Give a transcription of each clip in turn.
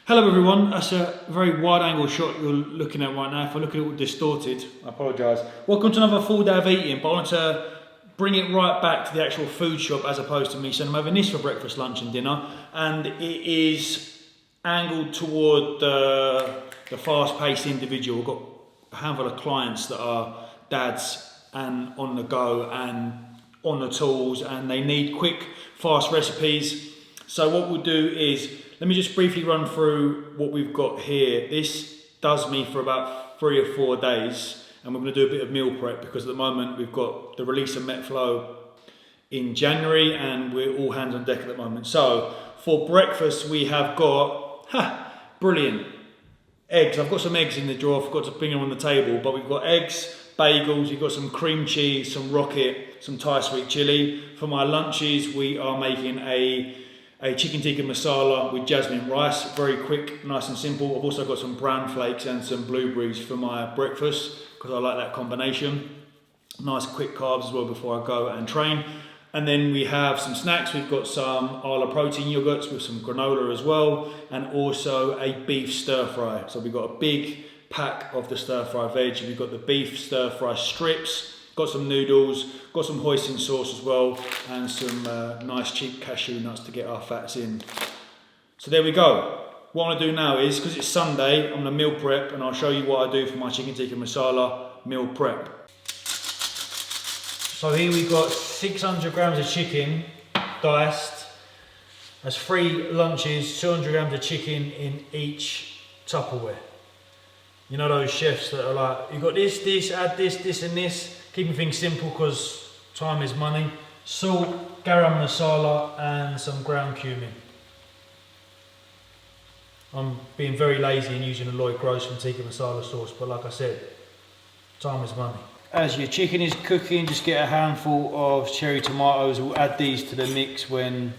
Hello everyone, that's a very wide angle shot you're looking at right now. If I look at it all distorted, I apologise. Welcome to another full day of eating, but I want to bring it right back to the actual food shop as opposed to me. So I'm having this for breakfast, lunch and dinner, and it is angled toward the fast-paced individual. We've got a handful of clients that are dads and on the go and on the tools, and they need quick, fast recipes. So what we'll do is, let me just briefly run through what we've got here. This does me for about 3 or 4 days, and we're going to do a bit of meal prep because at the moment we've got the release of Metflow in January and we're all hands on deck at the moment. So for breakfast we have got, brilliant, eggs. I've got some eggs in the drawer, I forgot to bring them on the table, but we've got eggs, bagels, we've got some cream cheese, some rocket, some Thai sweet chili. For my lunches we are making a chicken tikka masala with jasmine rice, very quick, nice and simple. I've also got some bran flakes and some blueberries for my breakfast because I like that combination. Nice quick carbs as well before I go and train. And then we have some snacks. We've got some Arla protein yogurts with some granola as well, and also a beef stir fry. So we've got a big pack of the stir fry veg. We've got the beef stir fry strips, got some noodles, got some hoisin sauce as well, and some nice cheap cashew nuts to get our fats in. So there we go. What I'm going to do now is, because it's Sunday, I'm going to meal prep and I'll show you what I do for my chicken tikka masala meal prep. So here we've got 600 grams of chicken diced. That's 3 lunches, 200 grams of chicken in each Tupperware. You know those chefs that are like, you've got this, add this and this. Keeping things simple because time is money. Salt, garam masala and some ground cumin. I'm being very lazy and using a Lloyd Grossman tikka masala sauce, but like I said, time is money. As your chicken is cooking, just get a handful of cherry tomatoes. We'll add these to the mix when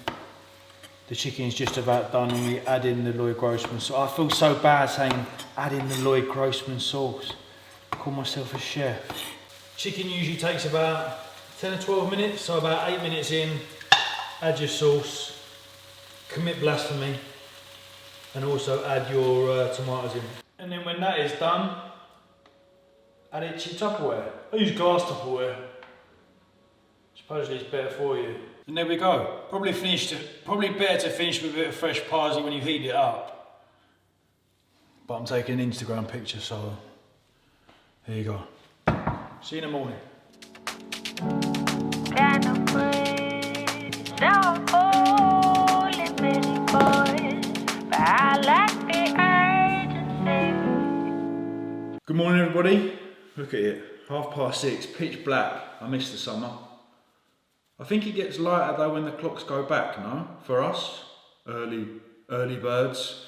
the chicken is just about done and we add in the Lloyd Grossman sauce. I feel so bad saying add in the Lloyd Grossman sauce. I call myself a chef. Chicken usually takes about 10 or 12 minutes, so about 8 minutes in, add your sauce, commit blasphemy, and also add your tomatoes in. And then when that is done, add it to your Tupperware. I use glass Tupperware. Supposedly it's better for you. And there we go. Probably better to finish with a bit of fresh parsley when you heat it up. But I'm taking an Instagram picture, so here you go. See you in the morning. Good morning everybody. Look at it, 6:30, pitch black. I miss the summer. I think it gets lighter though when the clocks go back, no? For us, early birds.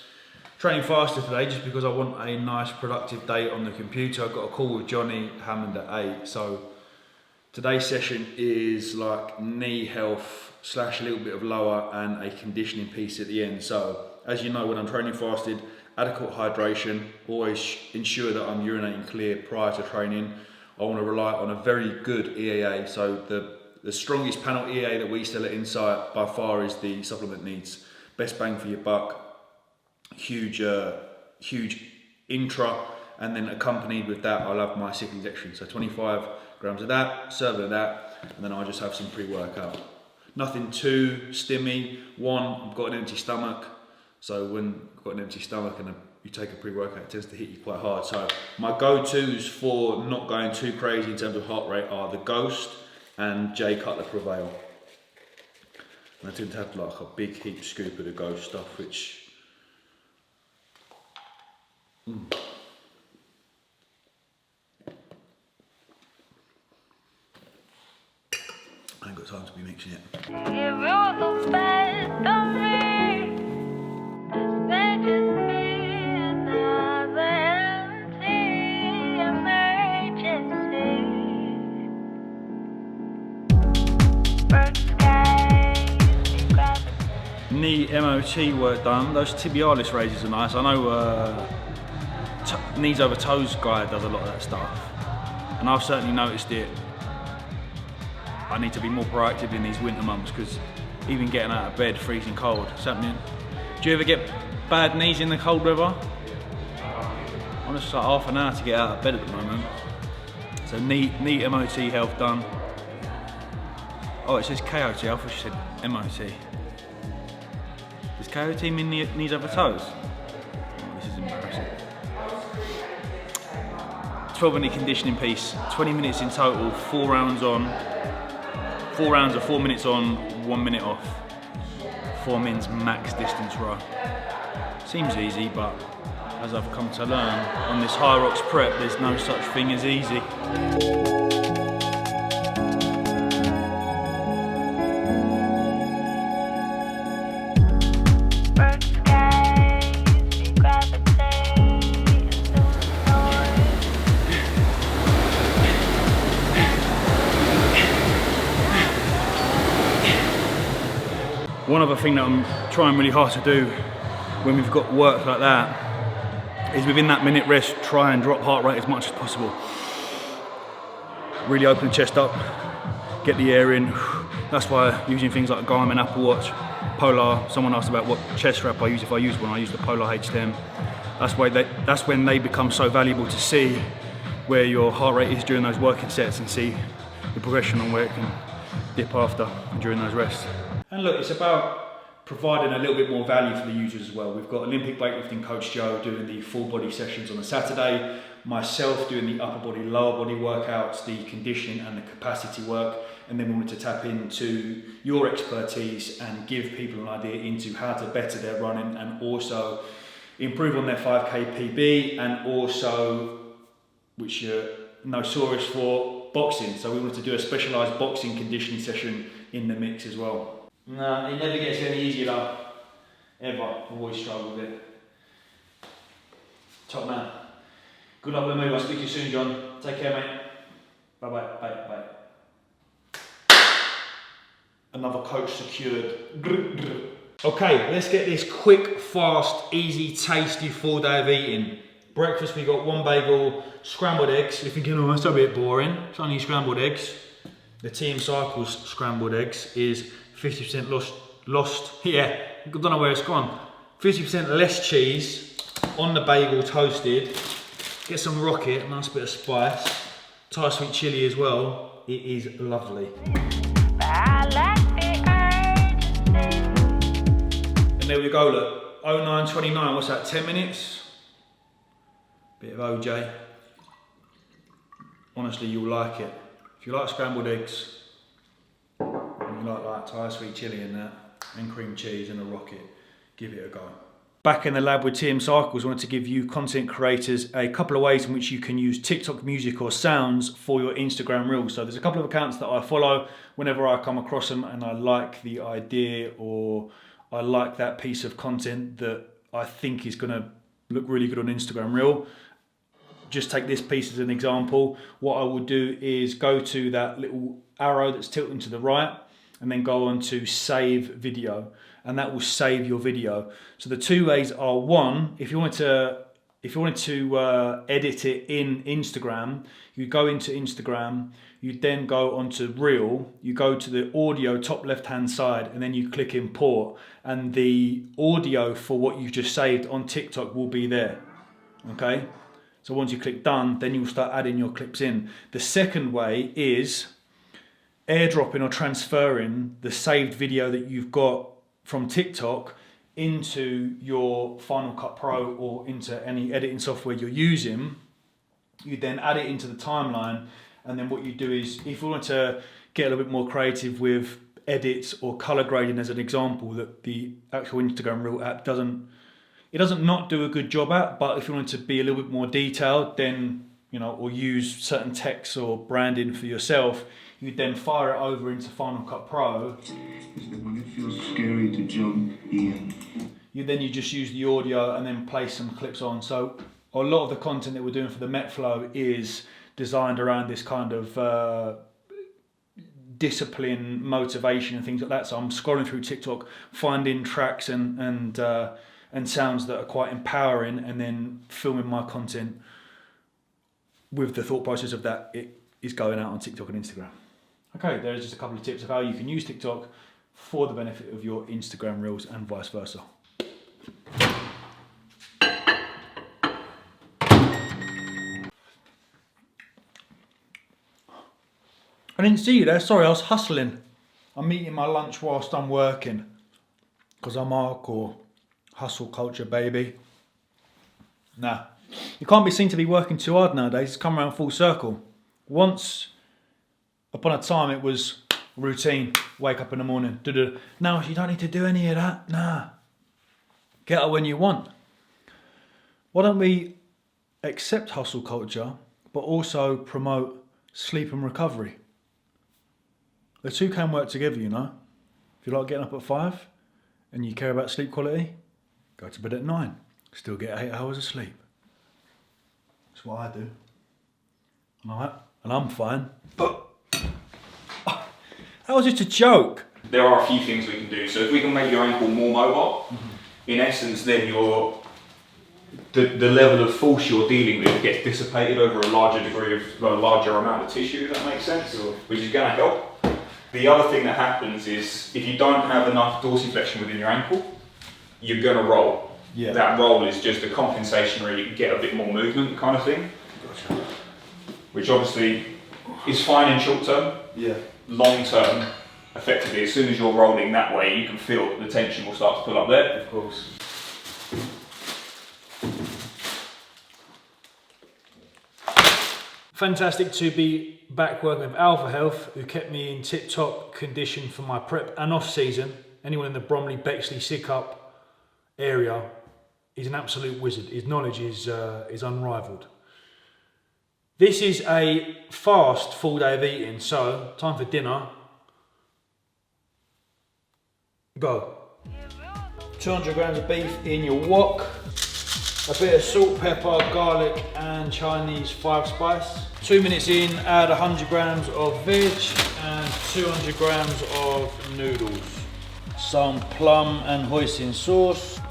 Training faster today just because I want a nice productive day on the computer. I've got a call with Johnny Hammond at 8, so today's session is like knee health / a little bit of lower and a conditioning piece at the end. So as you know, when I'm training fasted, adequate hydration, always ensure that I'm urinating clear prior to training. I want to rely on a very good EAA. So the strongest panel EAA that we sell at Insight by far is the supplement needs. Best bang for your buck. Huge Intra, and then accompanied with that I'll have my cycling dextrin, so 25 grams of that, serving of that, and then I'll just have some pre-workout. Nothing too stimmy. I've got an empty stomach, so when you've got an empty stomach and you take a pre-workout, it tends to hit you quite hard. So my go-tos for not going too crazy in terms of heart rate are the Ghost and J Cutler Prevail. And I tend to have like a big heap scoop of the Ghost stuff, which I ain't got time to be mixing it. Knee MOT work done. Those tibialis raises are nice. I know knees over toes guy does a lot of that stuff, and I've certainly noticed it. I need to be more proactive in these winter months because even getting out of bed freezing cold, it's happening. Do you ever get bad knees in the cold weather. I'm just like half an hour to get out of bed at the moment. So neat MOT health done. Oh, it says KOT, I thought she said MOT. Does KOT mean knees over toes? Oh, this is embarrassing. 12-minute conditioning piece, 20 minutes in total, 4 rounds on. 4 rounds of 4 minutes on, 1 minute off. 4 mins max distance row. Seems easy, but as I've come to learn on this High Rocks prep, there's no such thing as easy. One other thing that I'm trying really hard to do when we've got work like that is within that minute rest, try and drop heart rate as much as possible. Really open the chest up, get the air in. That's why using things like Garmin, Apple Watch, Polar, someone asked about what chest strap I use. If I use one, I use the Polar HTM. That's when they become so valuable to see where your heart rate is during those working sets and see the progression on where it can dip after and during those rests. And look, it's about providing a little bit more value for the users as well. We've got Olympic weightlifting coach Joe doing the full body sessions on a Saturday, myself doing the upper body, lower body workouts, the conditioning and the capacity work, and then we wanted to tap into your expertise and give people an idea into how to better their running and also improve on their 5K PB, and also, which you're notorious for, boxing. So we wanted to do a specialised boxing conditioning session in the mix as well. Nah, it never gets any easier though, ever. I've always struggled with it. Top man. Good luck with the move. I'll speak to you soon, John. Take care, mate. Bye bye, bye bye. Another coach secured. Okay, let's get this quick, fast, easy, tasty full day of eating. Breakfast, we got 1 bagel, scrambled eggs. You're thinking, oh, that's a bit boring. It's only scrambled eggs. The TM Cycles scrambled eggs is 50% lost, yeah, I don't know where it's gone. 50% less cheese on the bagel, toasted. Get some rocket, a nice bit of spice. Thai sweet chili as well. It is lovely. And there we go, look. 09:29, what's that, 10 minutes? Bit of OJ. Honestly, you'll like it. If you like scrambled eggs, and you like Thai sweet chili and that, and cream cheese and a rocket, give it a go. Back in the lab with TM Cycles, I wanted to give you content creators a couple of ways in which you can use TikTok music or sounds for your Instagram reels. So there's a couple of accounts that I follow whenever I come across them and I like the idea or I like that piece of content that I think is gonna look really good on Instagram reel. Just take this piece as an example. What I will do is go to that little arrow that's tilting to the right and then go on to save video, and that will save your video. So the two ways are, one, if you wanted to edit it in Instagram, you go into Instagram, you then go onto Reel, you go to the audio top left hand side and then you click import, and the audio for what you've just saved on TikTok will be there, okay? So once you click done, then you'll start adding your clips in. The second way is airdropping or transferring the saved video that you've got from TikTok into your Final Cut Pro or into any editing software you're using. You then add it into the timeline, and then what you do is, if you want to get a little bit more creative with edits or color grading as an example that the actual Instagram Reel app doesn't not do a good job at, but if you want to be a little bit more detailed, then, you know, or use certain text or branding for yourself, you then fire it over into Final Cut Pro. When it feels scary to jump in. You just use the audio and then place some clips on. So a lot of the content that we're doing for the Metflow is designed around this kind of discipline, motivation and things like that. So I'm scrolling through TikTok, finding tracks and sounds that are quite empowering, and then filming my content with the thought process of that it is going out on TikTok and Instagram. Okay, there's just a couple of tips of how you can use TikTok for the benefit of your Instagram Reels and vice versa. didn't see you there. Sorry, I was hustling. I'm eating my lunch whilst I'm working. Because I'm hardcore. Hustle culture, baby. Nah. You can't be seen to be working too hard nowadays. It's come around full circle. Once upon a time it was routine. Wake up in the morning. Now you don't need to do any of that. Nah. Get up when you want. Why don't we accept hustle culture, but also promote sleep and recovery? The two can work together, you know. If you like getting up at 5 and you care about sleep quality, go to bed at 9. Still get 8 hours of sleep. That's what I do. And I'm fine. But that was just a joke. There are a few things we can do. So if we can make your ankle more mobile, in essence, then the level of force you're dealing with gets dissipated over a larger amount of tissue, if that makes sense, which is going to help. The other thing that happens is if you don't have enough dorsiflexion within your ankle, you're going to roll. Yeah. That roll is just a compensation where you can get a bit more movement kind of thing. Gotcha. Which obviously is fine in short term. Yeah. Long term, effectively, as soon as you're rolling that way, you can feel the tension will start to pull up there. Of course. Fantastic to be back working with Alpha Health, who kept me in tip-top condition for my prep and off-season. Anyone in the Bromley, Bexley, Sidcup area is an absolute wizard. His knowledge is unrivaled. This is a fast full day of eating, so time for dinner. Go. 200 grams of beef in your wok. A bit of salt, pepper, garlic and Chinese 5-spice. 2 minutes in, add 100 grams of veg and 200 grams of noodles. Some plum and hoisin sauce.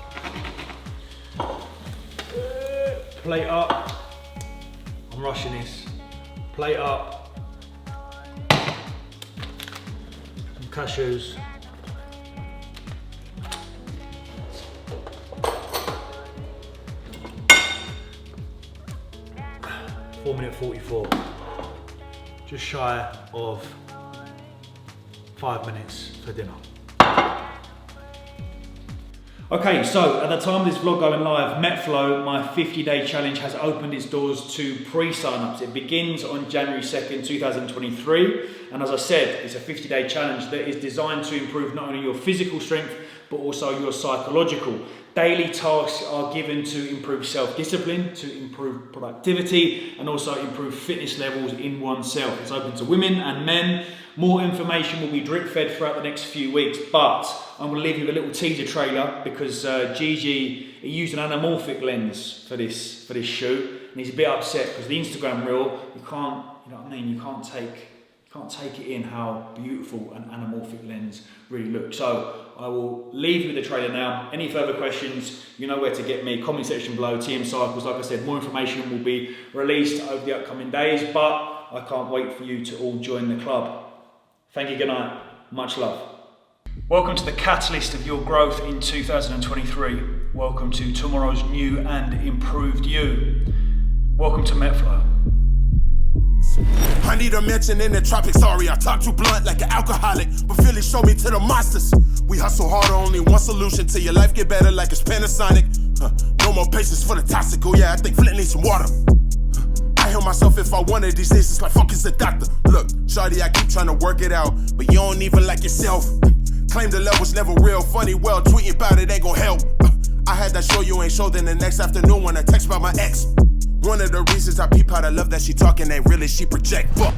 Plate up. I'm rushing this. Plate up. Some cashews. 4:44, just shy of 5 minutes for dinner. Okay, so at the time of this vlog going live, Metflow, my 50-day challenge, has opened its doors to pre-sign-ups. It begins on January 2nd, 2023. And as I said, it's a 50-day challenge that is designed to improve not only your physical strength, but also your psychological. Daily tasks are given to improve self-discipline, to improve productivity, and also improve fitness levels in oneself. It's open to women and men. More information will be drip-fed throughout the next few weeks, but I'm going to leave you with a little teaser trailer because Gigi, he used an anamorphic lens for this shoot, and he's a bit upset because the Instagram reel, you can't, you know what I mean, you can't take it in how beautiful an anamorphic lens really looks. So I will leave you with the trailer now. Any further questions, you know where to get me. Comment section below, TM Cycles. Like I said, more information will be released over the upcoming days, but I can't wait for you to all join the club. Thank you, good night. Much love. Welcome to the catalyst of your growth in 2023. Welcome to tomorrow's new and improved you. Welcome to Metflow. I need a mention in the tropics, sorry, I talk too blunt like an alcoholic, but Philly showed me to the monsters. We hustle harder, only one solution till your life get better like it's Panasonic. No more patience for the toxic, oh yeah, I think Flint needs some water. I heal myself if I wanted these days, it's like fuck is the doctor. Look, shawty, I keep trying to work it out, but you don't even like yourself. Claim the love was never real, funny, well, tweeting about it ain't gon' help. I had that show you ain't show, then the next afternoon when I text about my ex. One of the reasons I peep how the love that she talking ain't really she project. Fuck.